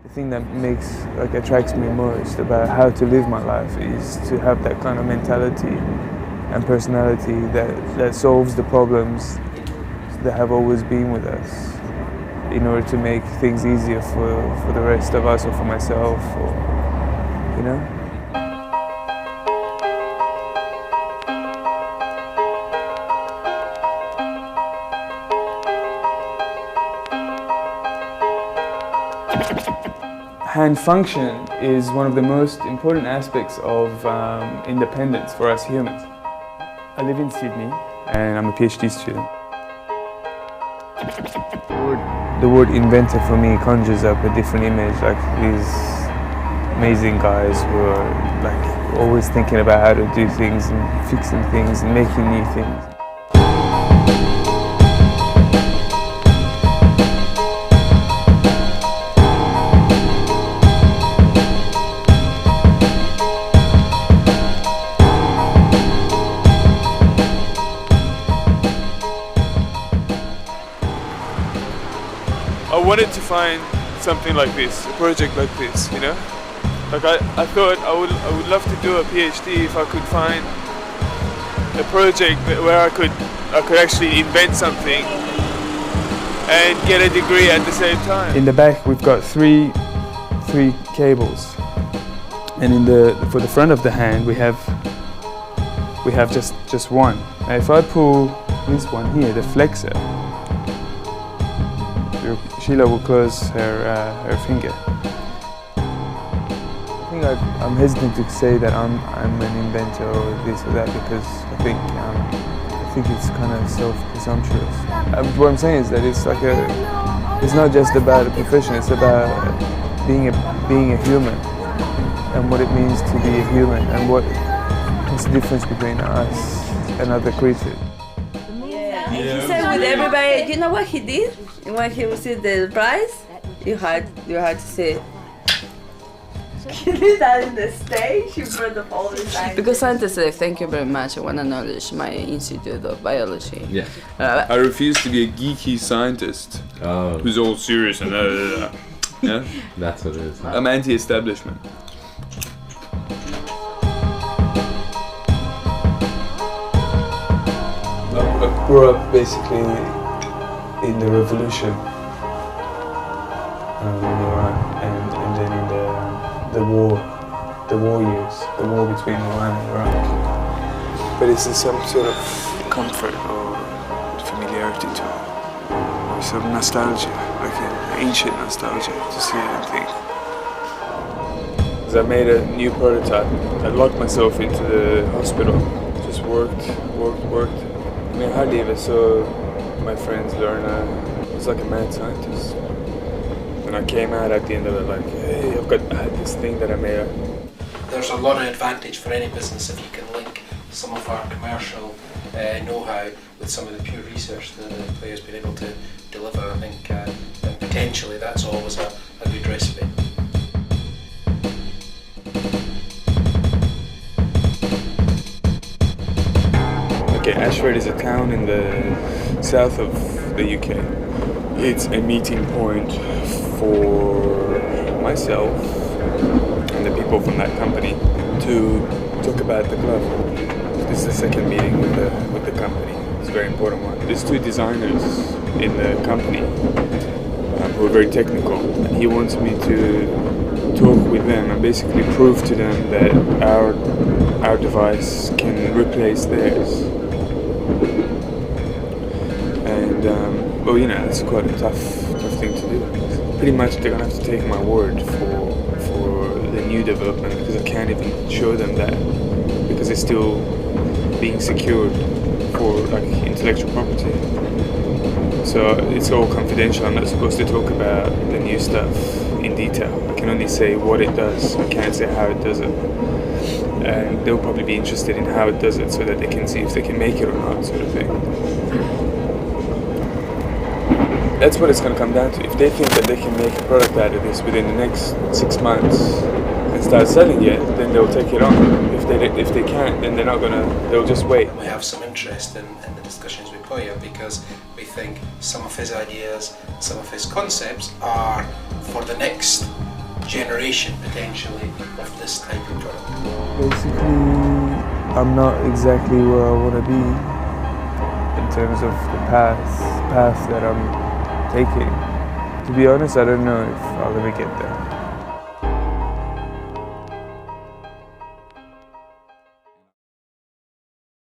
The thing that attracts me most about how to live my life is to have that kind of mentality and personality that solves the problems that have always been with us, in order to make things easier for the rest of us, or for myself, or, you know? Hand function is one of the most important aspects of independence for us humans. I live in Sydney and I'm a PhD student. The word inventor for me conjures up a different image, like these amazing guys who are like always thinking about how to do things and fixing things and making new things. I wanted to find something like this, a project like this, you know? Like I thought I would love to do a PhD if I could find a project where I could actually invent something and get a degree at the same time. In the back we've got three cables, and for the front of the hand we have just one. Now if I pull this one here, the flexor, Sheila will close her finger. I think I'm hesitant to say that I'm an inventor or this or that, because I think it's kind of self-presumptuous. What I'm saying is that it's not just about a profession. It's about being a human, and what it means to be a human, and what's the difference between us and other creatures. He said with everybody, you know what he did? When he received the prize, you had to say, he did that in the stage, he brought up all the time. Because scientists say, thank you very much, I want to acknowledge my Institute of Biology. Yeah. I refuse to be a geeky scientist who's all serious and yeah? That's what it is. I'm anti-establishment. I grew up basically in the revolution in Iran, and then in the war years, the war between Iran and Iraq. But it's some sort of comfort or familiarity to it, or some nostalgia, like an ancient nostalgia to see it and think. Because I made a new prototype, I locked myself into the hospital, just worked. I mean, I hardly ever saw my friends learn. I was like a mad scientist. And I came out at the end of it like, hey, I had this thing that I made. There's a lot of advantage for any business if you can link some of our commercial know-how with some of the pure research that the player's been able to deliver. I think and potentially that's always a good recipe. Okay, Ashford is a town in the south of the UK. It's a meeting point for myself and the people from that company to talk about the glove. This is the second meeting with the company. It's a very important one. There's two designers in the company who are very technical, and he wants me to talk with them and basically prove to them that our device can replace theirs. And well, you know, it's quite a tough thing to do. Pretty much they're gonna have to take my word for the new development, because I can't even show them that, because it's still being secured for like intellectual property. So it's all confidential. I'm not supposed to talk about the new stuff in detail. I can only say what it does. I can't say how it does it. And they'll probably be interested in how it does it, so that they can see if they can make it or not, sort of thing. That's what it's going to come down to. If they think that they can make a product out of this within the next 6 months and start selling it, then they'll take it on. If they can't, then they're not going to. They'll just wait. We have some interest in the discussions with Puya, because we think some of his ideas, some of his concepts are for the next generation potentially of this type of product? Basically, I'm not exactly where I want to be in terms of the path that I'm taking. To be honest, I don't know if I'll ever get there.